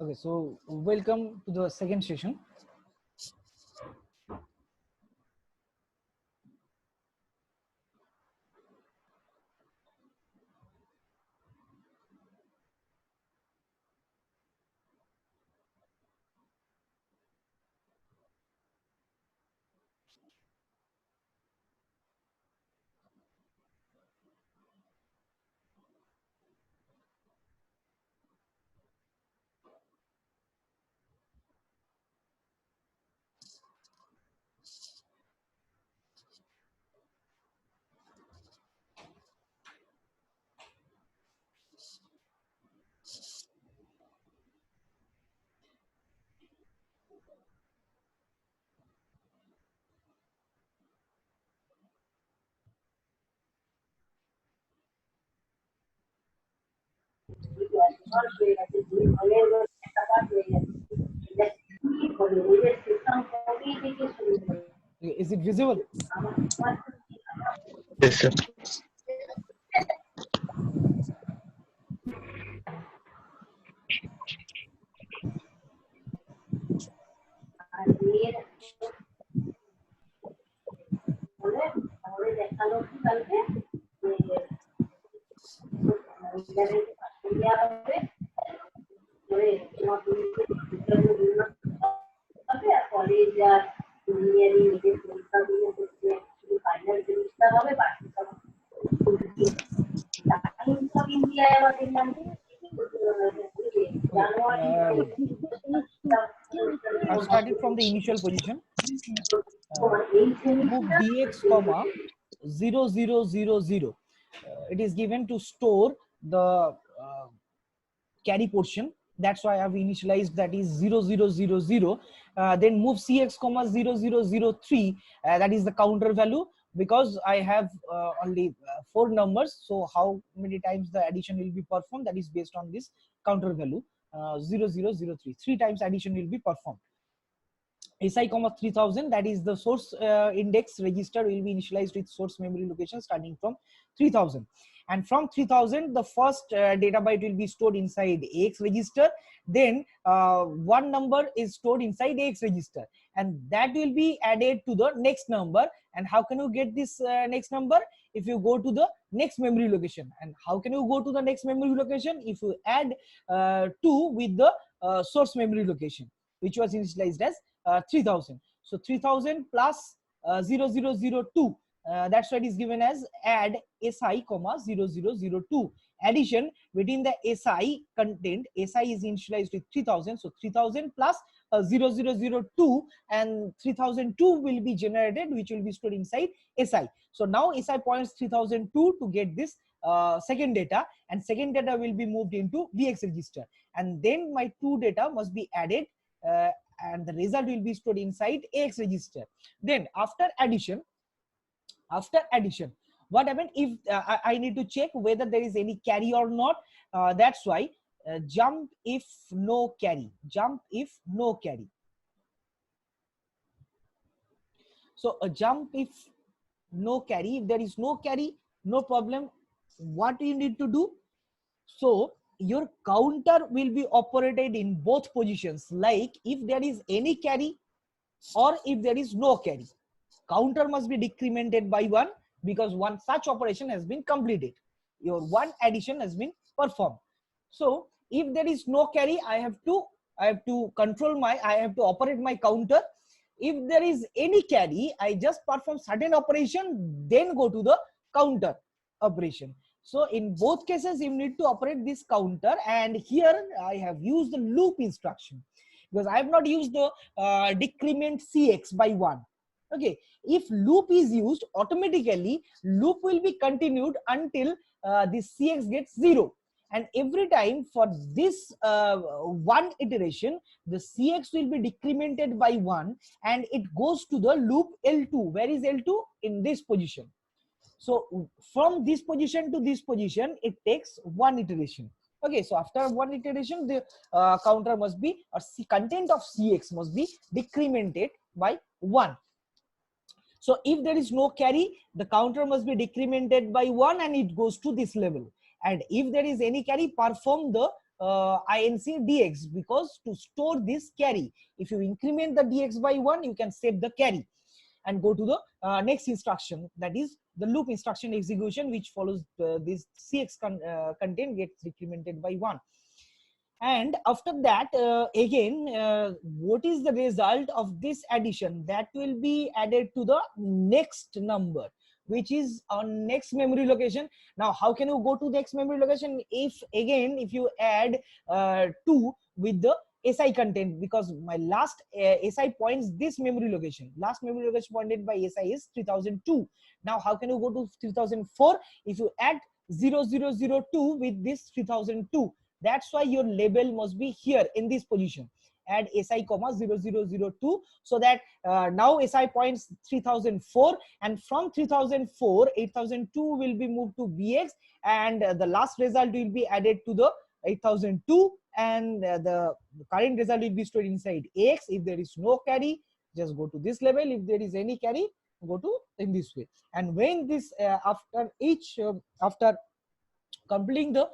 Okay, so welcome to the second session. Is it visible? Yes, sir. Okay. I've started from the initial position. Move dx comma 0000. It is given to store the carry portion. That's why I've initialized that is 0000. Then move cx comma 0003. That is the counter value, because I have only 4 numbers. So how many times the addition will be performed, that is based on this counter value 0003. 3 times addition will be performed. SI comma 3000, that is the source index register will be initialized with source memory location starting from 3000, and from 3000 the first data byte will be stored inside AX register. Then one number is stored inside AX register, and that will be added to the next number. And how can you get this next number? If you go to the next memory location. And how can you go to the next memory location? If you add 2 with the source memory location, which was initialized as 3000. So 3000 plus 0002, that's why it is given as add SI comma 0002. Addition between the SI content, SI is initialized with 3000, so 3000 plus 0002, and 3002 will be generated, which will be stored inside SI. So now SI points 3002 to get this second data, and second data will be moved into VX register, and then my 2 data must be added, and the result will be stored inside AX register. Then after addition, what happened if I need to check whether there is any carry or not. That's why jump if no carry. So a jump if no carry, if there is no carry, no problem. What you need to do? So your counter will be operated in both positions. Like if there is any carry or if there is no carry, counter must be decremented by 1 because one such operation has been completed. Your one addition has been performed. So if there is no carry, I have to operate my counter. If there is any carry, I just perform certain operation, then go to the counter operation. So in both cases, you need to operate this counter, and here I have used the loop instruction because I have not used the decrement cx by 1. Okay, if loop is used, automatically loop will be continued until this cx gets 0. And every time for this one iteration, the cx will be decremented by 1 and it goes to the loop L2. Where is L2? In this position. So from this position to this position, it takes one iteration. Okay, so after one iteration, the counter must be, or content of cx must be decremented by 1. So if there is no carry, the counter must be decremented by 1 and it goes to this level. And if there is any carry, perform the INC dx, because to store this carry, if you increment the dx by 1, you can save the carry and go to the next instruction, that is the loop instruction execution, which follows this cx content gets decremented by 1. And after that, again, what is the result of this addition? That will be added to the next number, which is on next memory location. Now how can you go to the next memory location? If you add 2 with the SI content, because my last SI points this memory location. Last memory location pointed by SI is 3002. Now how can you go to 3004? If you add 0002 with this 3002, that's why your label must be here in this position. Add SI comma 0002, so that now SI points 3004, and from 3004 8002 will be moved to BX, and the last result will be added to the 8002, and the current result will be stored inside AX. If there is no carry, just go to this level. If there is any carry, go to in this way. And when this after completing the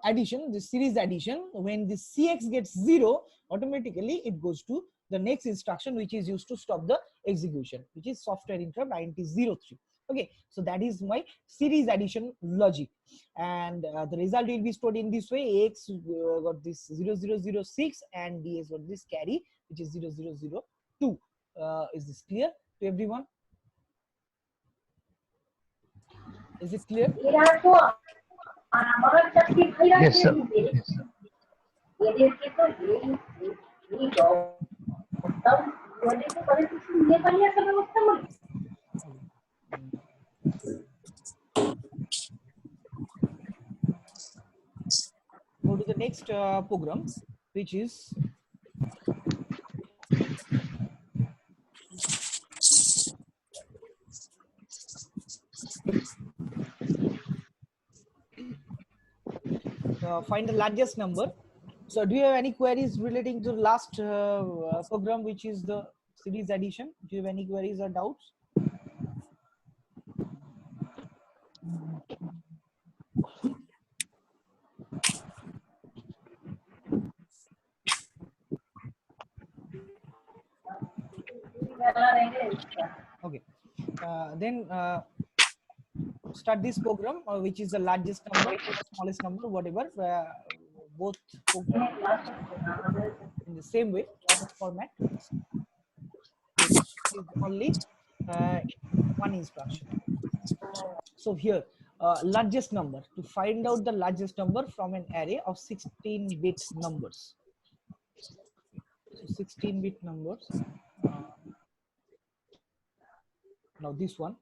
addition, the series addition, when the cx gets 0, automatically it goes to the next instruction, which is used to stop the execution, which is software interrupt int03. Okay, so that is my series addition logic, and the result will be stored in this way. Ax got this 0006 and ds got this carry, which is 0002. Is this clear to everyone? Is it clear? Yes, sir. Go to the next program, which is find the largest number. So do you have any queries relating to the last program, which is the series addition? Do you have any queries or doubts? Okay, then start this program, which is the largest number or smallest number, whatever. Both programs in the same way format. It is only one instruction. So here, largest number, to find out the largest number from an array of 16-bit numbers. So 16-bit numbers. Now this one,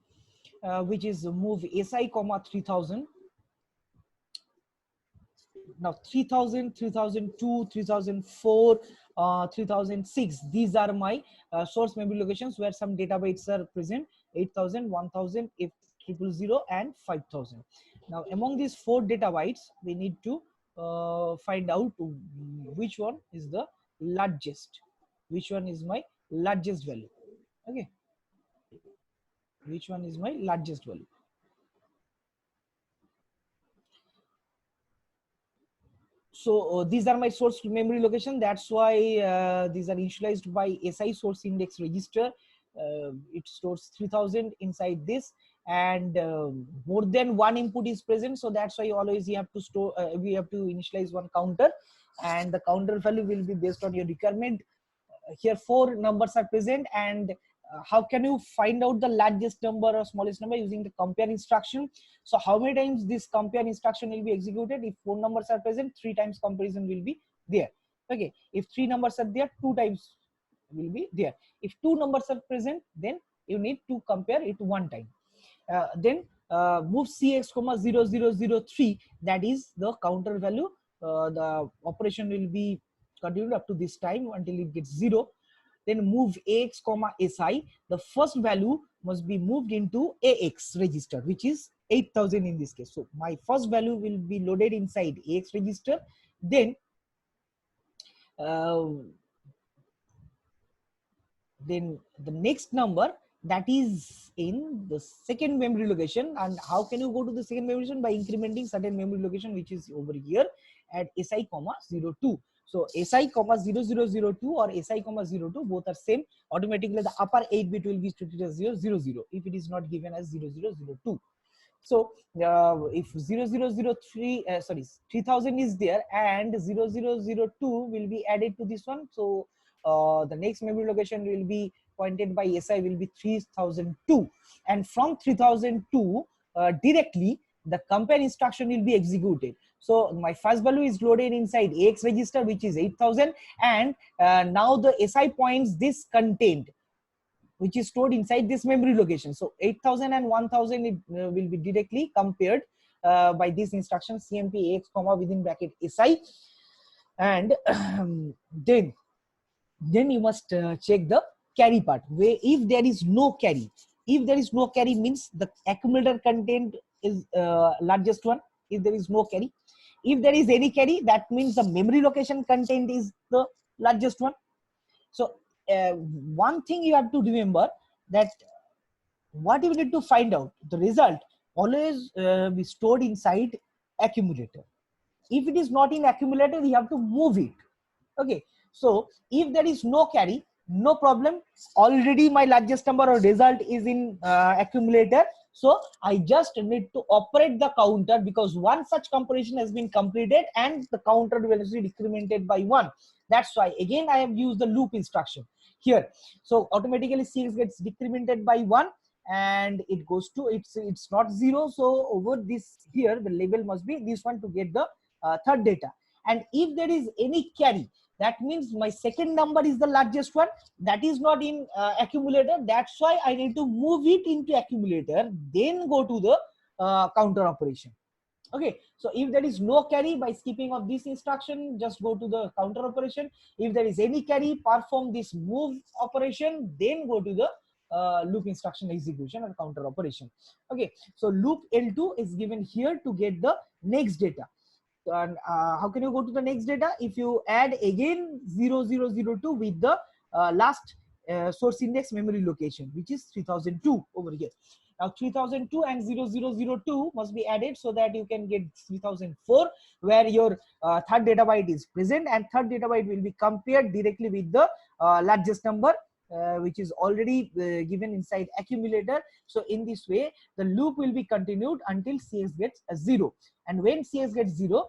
which is move si comma 3000. Now 3000, 3002, 3004, 3006. These are my source memory locations where some data bytes are present: 8000, 1000, 000, and 5000. Now among these 4 data bytes, we need to find out which one is the largest. Which one is my largest value? Okay. Which one is my largest value? So these are my source memory location. That's why these are initialized by SI source index register. It stores 3000 inside this, and more than one input is present. So that's why always you have to store. We have to initialize one counter, and the counter value will be based on your requirement. Here 4 numbers are present, and how can you find out the largest number or smallest number? Using the compare instruction. So how many times this compare instruction will be executed? If 4 numbers are present, 3 times comparison will be there. Okay, if 3 numbers are there, 2 times will be there. If 2 numbers are present, then you need to compare it 1 time. Then move cx comma 0003, that is the counter value. The operation will be continued up to this time until it gets 0. Then move ax comma si, the first value must be moved into ax register, which is 8000 in this case. So my first value will be loaded inside ax register. Then the next number, that is in the second memory location. And how can you go to the second memory location? By incrementing certain memory location which is over here at si comma 02. So si comma 0002 or si comma 02, both are same. Automatically the upper 8 bit will be treated as 000 if it is not given as 0002. So if 0003 sorry 3000 is there and 0002 will be added to this one, so the next memory location will be pointed by SI will be 3002, and from 3002 directly the compare instruction will be executed. So my first value is loaded inside AX register, which is 8000, and now the SI points this content which is stored inside this memory location. So 8000 and 1000 will be directly compared by this instruction CMP AX comma within bracket SI, and then you must check the carry part, where if there is no carry, means the accumulator content is largest one. If there is no carry, if there is any carry, that means the memory location content is the largest one. So one thing you have to remember, that what you need to find out, the result always be stored inside accumulator. If it is not in accumulator, you have to move it. Okay, so if there is no carry, no problem, already my largest number or result is in accumulator, so I just need to operate the counter, because one such comparison has been completed and the counter will be decremented by 1. That's why again I have used the loop instruction here. So automatically CX gets decremented by 1 and it goes to it's not 0. So over this here the label must be this one to get the third data. And if there is any carry, that means my second number is the largest one, that is not in accumulator. That's why I need to move it into accumulator, then go to the counter operation. Okay, so if there is no carry, by skipping of this instruction, just go to the counter operation. If there is any carry, perform this move operation, then go to the loop instruction execution or counter operation. Okay, so loop L2 is given here to get the next data. And how can you go to the next data? If you add again 0002 with the last source index memory location, which is 3002 over here. Now 3002 and 0002 must be added so that you can get 3004, where your third data byte is present, and third data byte will be compared directly with the largest number which is already given inside accumulator. So in this way the loop will be continued until CX gets a 0, and when CX gets 0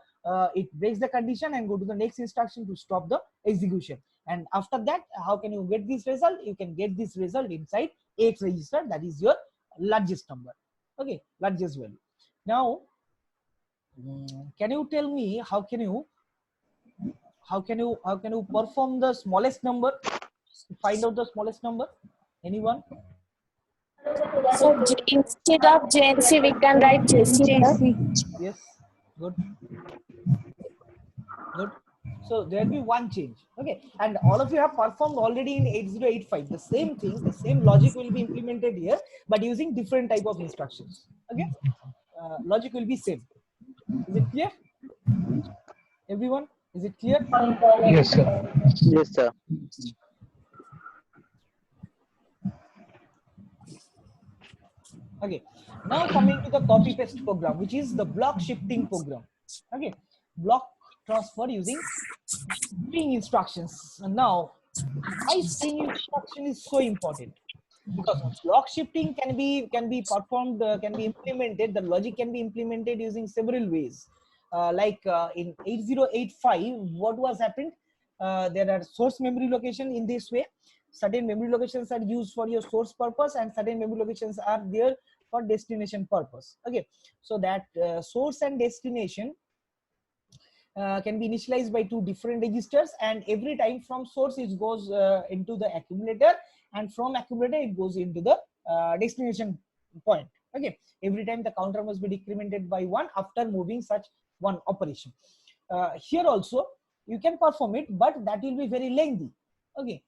it breaks the condition and go to the next instruction to stop the execution. And after that, how can you get this result? You can get this result inside AX register, that is your largest number. Okay, largest value. Now can you tell me how can you perform the smallest number? Find out the smallest number. Anyone? So instead of JNC, we can write JC. Yes, good. Good. So there will be one change. Okay, and all of you have performed already in 8085. The same thing, the same logic will be implemented here, but using different type of instructions. Okay, logic will be same. Is it clear? Everyone, is it clear? Yes, sir. Yes, sir. Okay, now coming to the copy paste program, which is the block shifting program. Okay, block transfer using string instructions. And now, why string instruction is so important? Because block shifting can be performed, can be implemented. The logic can be implemented using several ways. In 8085, what was happened? There are source memory location in this way. Certain memory locations are used for your source purpose, and certain memory locations are there for destination purpose. Okay, so that source and destination can be initialized by two different registers, and every time from source it goes into the accumulator, and from accumulator it goes into the destination point. Okay, every time the counter must be decremented by 1 after moving such one operation. Here also you can perform it, but that will be very lengthy. Okay,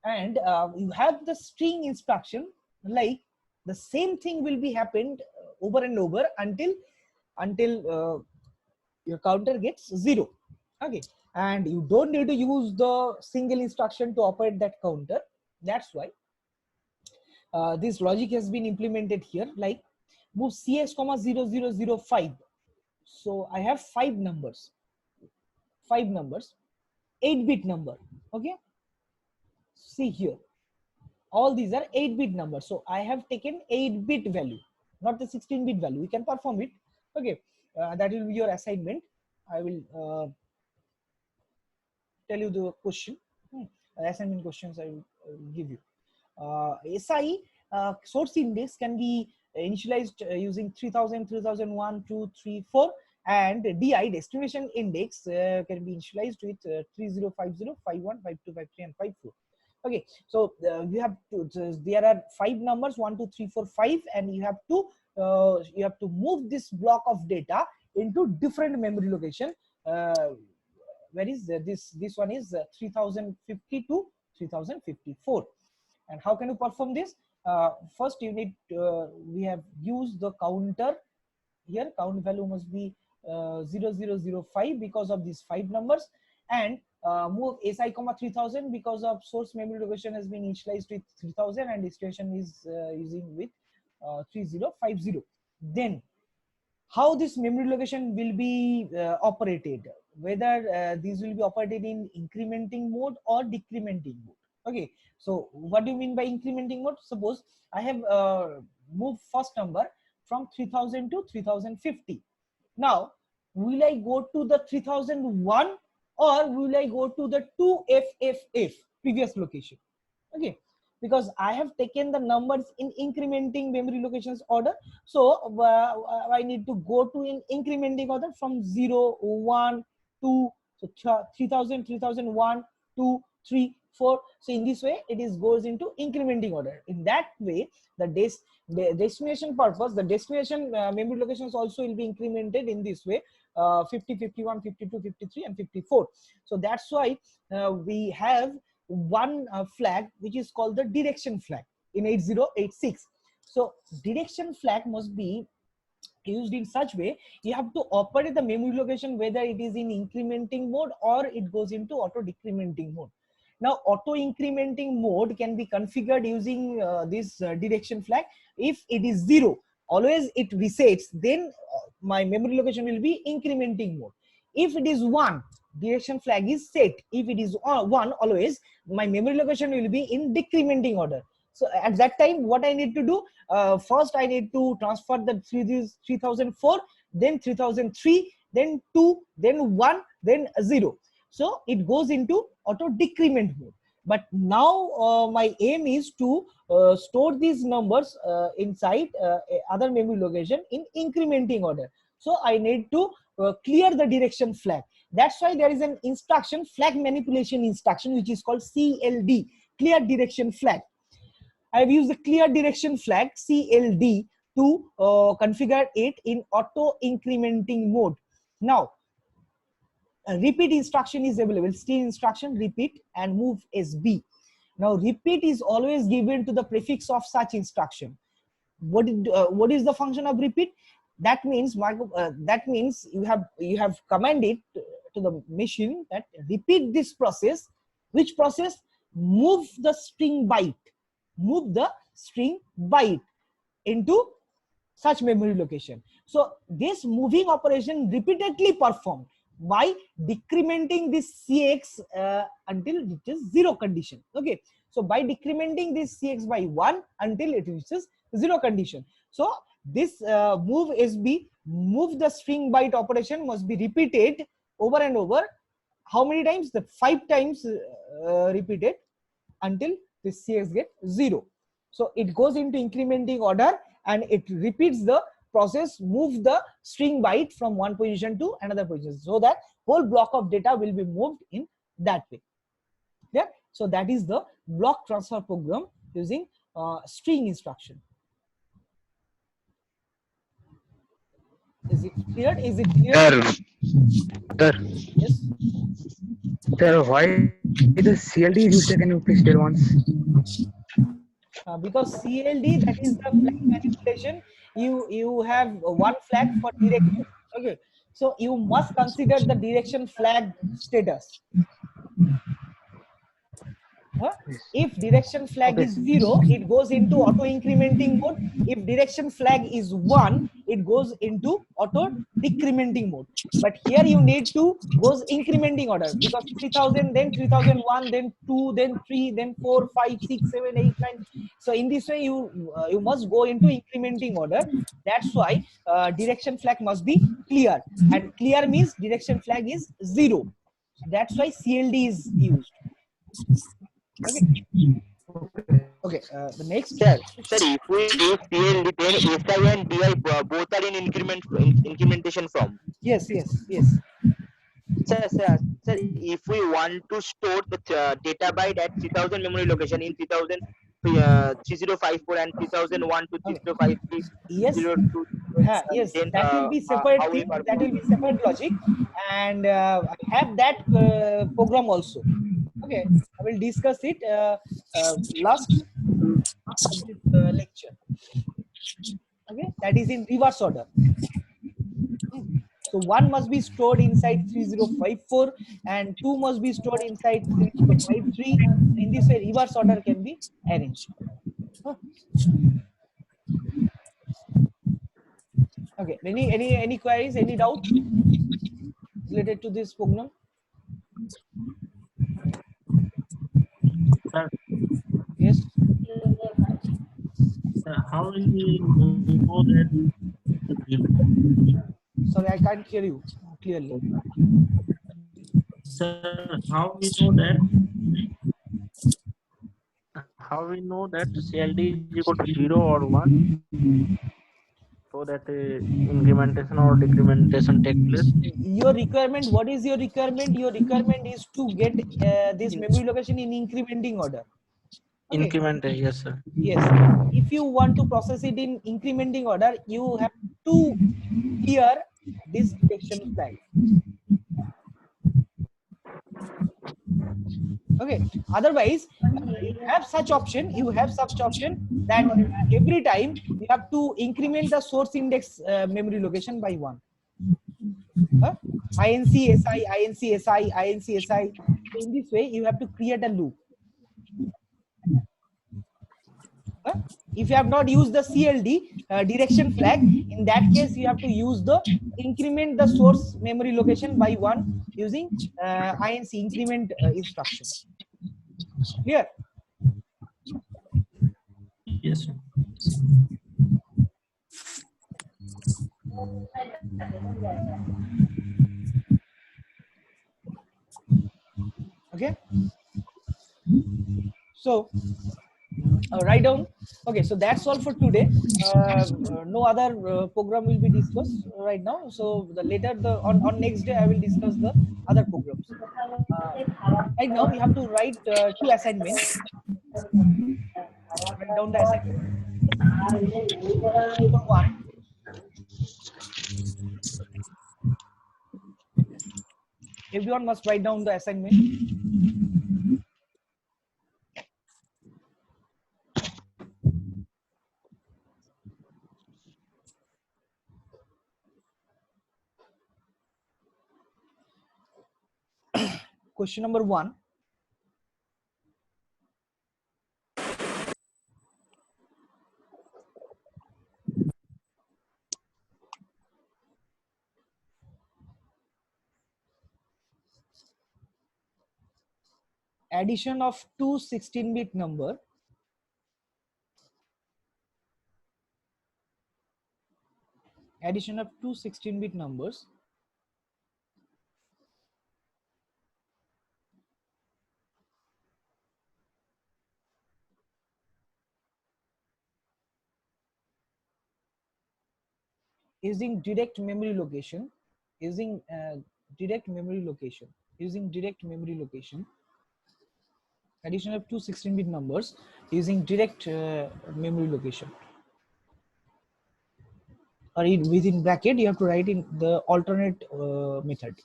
and you have the string instruction, like the same thing will be happened over and over until your counter gets 0. Okay, and you don't need to use the single instruction to operate that counter. That's why this logic has been implemented here, like move CX comma 0005. So I have 5 numbers, 8-bit number. Okay, see here, all these are 8-bit numbers. So I have taken 8-bit value, not the 16-bit value. You can perform it. Okay, that will be your assignment. I will tell you the question. Assignment questions I will give you. SI source index can be initialized using 3000, 3001, 2, 3, 4, and DI destination index can be initialized with 3050, 51, 52, 53, and 54. Okay, so you have to, there are 5 numbers, 1, 2, 3, 4, 5, and you have to move this block of data into different memory location. Where is this one is 3050 to 3054. And how can you perform this? First you need we have used the counter. Here count value must be 0005 because of these 5 numbers, and move SI comma 3000 because of source memory location has been initialized with 3000 and destination is using with 3050. Then how this memory location will be operated, whether these will be operated in incrementing mode or decrementing mode. Okay, so what do you mean by incrementing mode? Suppose I have moved first number from 3000 to 3050. Now will I go to the 3001 or will I go to the 2FFF previous location? Okay, because I have taken the numbers in incrementing memory locations order. So I need to go to in incrementing order from 0, 1, 2, so 3000, 3001, 2, 3, 4. So in this way, it is goes into incrementing order. In that way, the destination purpose, the destination memory locations also will be incremented in this way, 50, 51, 52, 53, and 54. So that's why we have one flag which is called the direction flag in 8086. So direction flag must be used in such way you have to operate the memory location whether it is in incrementing mode or it goes into auto decrementing mode. Now auto incrementing mode can be configured using this direction flag. If it is 0, always it resets, then my memory location will be incrementing mode. If it is 1, direction flag is set. If it is 1, always my memory location will be in decrementing order. So at that time, what I need to do, first I need to transfer the 3004, then 3003, then 2, then 1, then 0. So it goes into auto decrement mode. But now my aim is to store these numbers inside other memory location in incrementing order. So I need to clear the direction flag. That's why there is an instruction, flag manipulation instruction, which is called CLD, clear direction flag. I have used the clear direction flag CLD to configure it in auto incrementing mode. Now, a repeat instruction is available. String instruction, repeat, and move SB. Now, repeat is always given to the prefix of such instruction. What is the function of repeat? That means you have commanded to the machine that repeat this process. Which process? Move the string byte. Move the string byte. into such memory location. So this moving operation repeatedly performed by decrementing this Cx until it reaches 0 condition. Okay, so by decrementing this Cx by 1 until it reaches 0 condition. So this move SB, move the string byte operation, must be repeated over and over. How many times? The 5 times repeated until this Cx get 0. So it goes into incrementing order and it repeats the process, move the string byte from one position to another position, so that whole block of data will be moved in that way. Yeah, so that is the block transfer program using string instruction. Is it clear? Is it clear? Sir, Yes. sir, why the CLD is used? Can you please tell once? Because CLD, that is the flag manipulation. You have one flag for direction. Okay, so you must consider the direction flag status. If direction flag Okay. is 0, it goes into auto incrementing mode. If direction flag is 1, it goes into auto decrementing mode. But here you need to goes incrementing order, because 3000, then 3001, then 2, then 3, then 4, 5, 6, 7, 8, 9. So in this way you must go into incrementing order. That's why direction flag must be clear, and clear means direction flag is 0. That's why CLD is used. Okay. Okay. The next. Sir, if we use CLD, then SI and DI both are in incrementation form. Yes. Yes. Yes. Sir, if we want to store the data byte at 3000 memory location in 3000 3054 and 3001 to Okay. 3053 Yes. 02, Yes. then That will be separate how we thing. That will perform? be separate logic, and I have that program also. Okay. I will discuss it last of this lecture. Okay. That is in reverse order. So 1 must be stored inside 3054 and 2 must be stored inside 3053. In this way, reverse order can be arranged. Okay. Any queries? Any doubt related to this program? Sir, Yes. how will we know that? Sorry, I can't hear you clearly. Sir, how we know that? How we know that CLD is equal to 0 or 1, so that incrementation or decrementation take place? Your requirement, what is your requirement? Your requirement is to get this memory location in incrementing order. Okay. Increment, yes, sir. Yes. If you want to process it in incrementing order, you have to clear this detection flag. Okay. Otherwise, you have such option. You have such option that every time you have to increment the source index memory location by 1. INCSI, INCSI, INCSI. So in this way, you have to create a loop. If you have not used the CLD direction flag, in that case you have to use the increment the source memory location by 1 using INC increment instruction. Clear? Yes, sir. Okay. So write down. Okay, so that's all for today. No other program will be discussed right now. So the later on next day I will discuss the other programs. Right now we have to write 2 assignments. Write down the assignment. Number 1. Everyone must write down the assignment. Question number 1. addition of two 16-bit number numbers using direct memory location, using direct memory location, addition of two 16-bit numbers using direct memory location, or within bracket you have to write in the alternate method.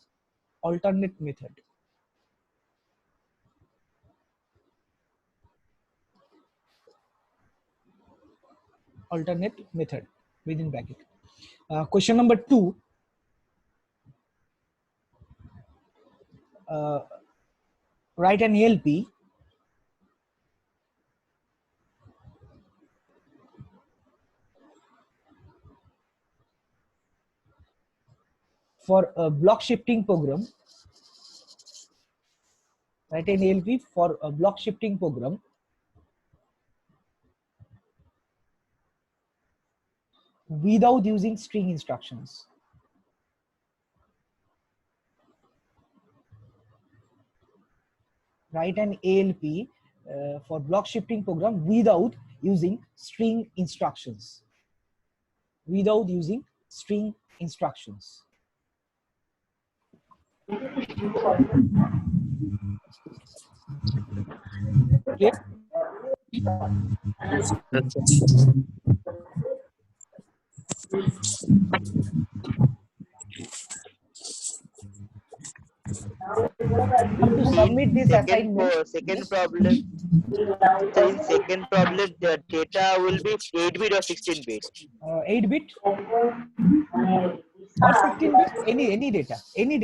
Alternate method within bracket. Question number 2. Write an ALP for a block shifting program. Write an ALP for a block shifting program without using string instructions. Write an ALP for block shifting program without using string instructions. Without using string instructions. Clear? To submit this assignment. Second problem. So in second problem, the data will be 8-bit or 16-bit. 8-bit or 16-bit, any data. Okay, Any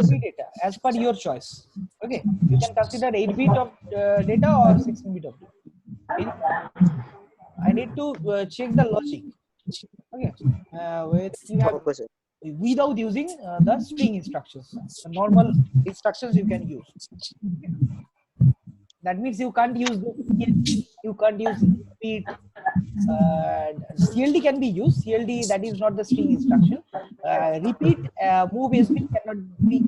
sir. data as per your choice. Okay, you can consider 8-bit of data or 16-bit of data. I need to check the logic. Okay, where you have Okay, sir. without using the string instructions. The normal instructions you can use. Okay. That means you can't use you can't use repeat. CLD can be used. CLD, that is not the string instruction. Repeat, move SB cannot be.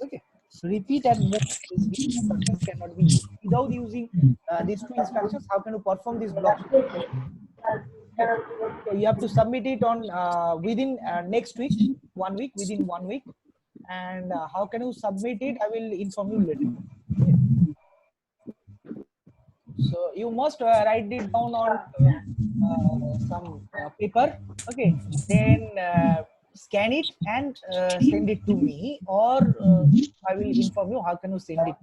Okay. Repeat and move SB instructions cannot be used. Without using these two instructions, how can you perform this block? So you have to submit it on within next week, 1 week, within 1 week. And how can you submit it? I will inform you later. Okay. So you must write it down on some paper. Okay. Then scan it and send it to me, or I will inform you how can you send it.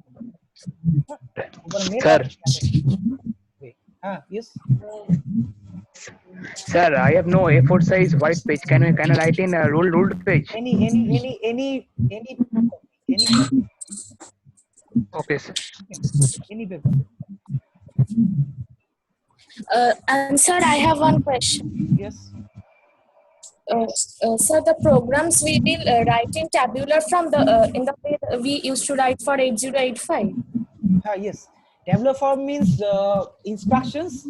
Sir. Yes. Sir, I have no A4 size white page. Can I write in a ruled page? Any Okay, sir. any paper. And sir, I have one question. Yes. Sir, the programs we will write in tabular from the in the way we used to write for 8085. Yes. Tabular form means instructions.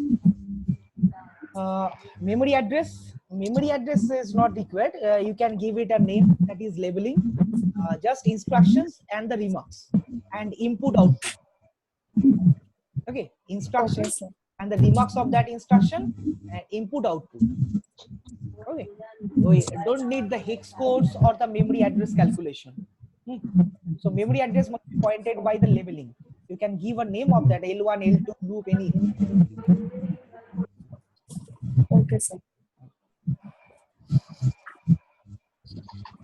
Memory address is not required. You can give it a name, that is labeling. Just instructions and the remarks and input output. Okay, instructions and the remarks of that instruction and input output. Okay, we don't need the hex codes or the memory address calculation. So memory address must be pointed by the labeling. You can give a name of that L1, L2 group, any. Okay, sir.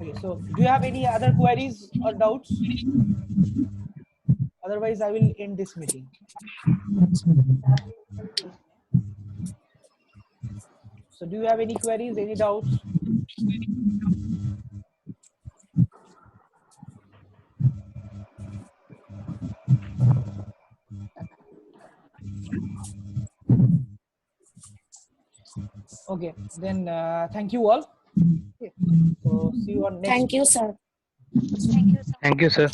Okay, so do you have any other queries or doubts? Otherwise, I will end this meeting. So do you have any queries, any doubts? Okay, then thank you all. Okay. So see you on next. Thank you, sir. Thank you, sir.